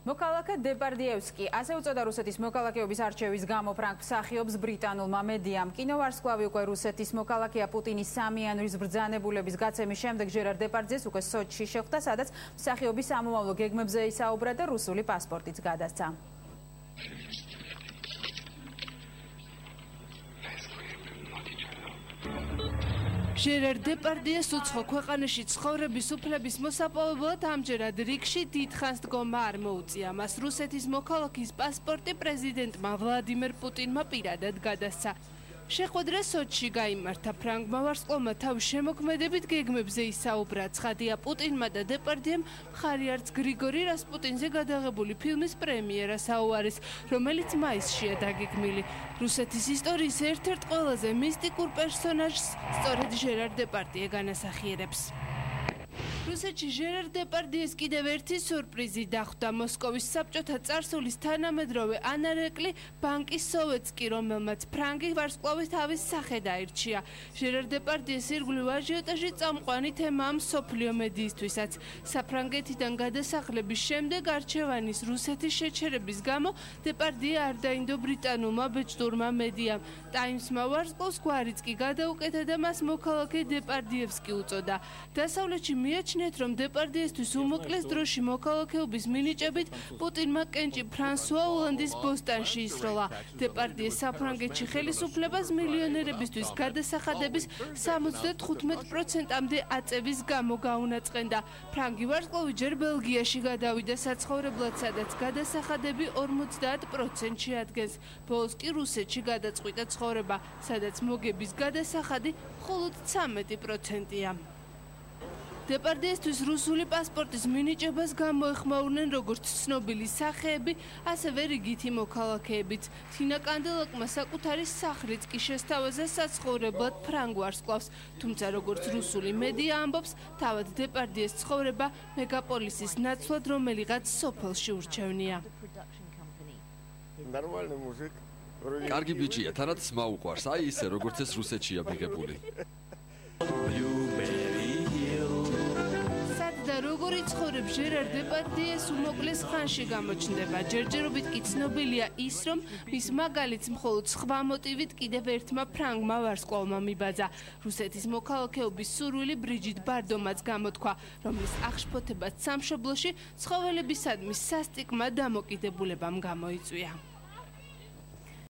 მოქალაქე დებარდიევსკი, ასე უწოდა რუსეთის მოქალაქეობის არჩევის გამო ფრანგ მსახიობს ბრიტანულმა მედიამ. კინოვარსკვლავი უკვე რუსეთის მოქალაქეა პუტინის 3 იანვრის ბრძანებულების გაცემის შემდეგ ჟერარ დებარდიეს უკვე სოჩში შეხვდა, სადაც მსახიობის სამომავლო გეგმებზე ისაუბრა და რუსული პასპორტიც გადასცა. ჟერარ დებარდიეს უცხო ქვეყანაში ცხოვრების უფლების მოსაპოვებლად ამჯერად რიგში დიდხანს დგომა არ მოუწია. მას რუსეთის მოქალაქის პასპორტი პრეზიდენტმა ვლადიმერ პუტინმა პირადად გადასცა. შეხვედრა სოჩში გაიმართა. ფრანგმა ვარსკვლავმა თავის შემოქმედებით გეგმებზე ისაუბრა. ცხადია, პუტინმა და დებარდიემ მხარი არც გრიგორი რასპუტინზე გადაღებული ფილმის პრემიერას აუარეს, რომელიც მაისშია დაგეგმილი. რუსეთის ისტორიის ერთ-ერთ ყველაზე მისტიკურ პერსონაჟს სწორედ ჟერარ დებარდიე განასახიერებს. რუსეთში ჟერარ დებარდიეს კიდევ ერთი სურპრიზი დახვდა. მოსკოვის საბჭოთა წარსულის თანამედროვე ანარეკლი ბანკის სოვეტსკი, რომელმაც ფრანგი ვარსკვლავის თავის სახე დაირჩია. ჟერარ დებარდიეს ირგვლივ აჟიოტაჟი წამყვანი თემაა მსოფლიო მედიისთვისაც. საფრანგეთიდან გადასახლების შემდეგ არჩევანის რუსეთის შეჩერების გამო დებარდიე არ დაინდო ბრიტანულმა ბეჭდურმა მედიამ. ტაიმსმა ვარსკვლავს გვარიც კი გადაუკეთა და მას მოქალაქე დებარდიევსკი უწოდა. დასავლეთში მიაჩნიათ, რომ დებარდიესთვის უმოკლეს დროში მოქალაქეობის მინიჭებით პუტინმა კენჭი ფრანსუა ოლანდის ბოსტანში ისროლა. დებარდიე საფრანგეთში ხელისუფლებას მილიონერებისთვის გადასახადების 75%-მდე აწევის გამო გაუნაწყენდა. ფრანგი ვარსკვლავი ჯერ ბელგიაში გადავიდა საცხოვრებლად, სადაც გადასახადები 50% შეადგენს. ბოლოს კი რუსეთში გადაწყვიტა ცხოვრება, სადაც მოგების გადასახადი მხოლოდ 13%-ია. დებარდიესთვის რუსული პასპორტის მინიჭებას გამოეხმაურნენ როგორც ცნობილი სახეები, ასევე რიგითი მოქალაქეებიც. თინა კანდელაკმა საკუთარი სახლიც კი შესთავაზა საცხოვრებლად ფრანგ ვარსკვლავს, თუმცა როგორც რუსული მედია ამბობს, თავად დებარდიეს ცხოვრება მეგაპოლისის ნაცვლად რომელიღაც სოფელში ურჩევნია. კარგი ბიჭია, თანაც მაუყვარს, აი ისე როგორც ეს რუსეთშია მიღებული. და როგორი ცხოვრებ ჟერარ დებარდიეს უმოკლეს ხანში გამოჩნდება. ჯერჯერობით კი ცნობილია ის, რომ მის მაგალითს მხოლოდ სხვა მოტივით კიდევ ერთმა ფრანგმა ვარსკვლავმა მიბაძა. რუსეთის მოქალაქეობის სურვილი ბრიჯიტ ბარდომაც გამოთქვა, რომლის აღშფოთებაც სამშობლოში ცხოველებისადმი სასტიკმა დამოკიდებულებამ გამოიწვია.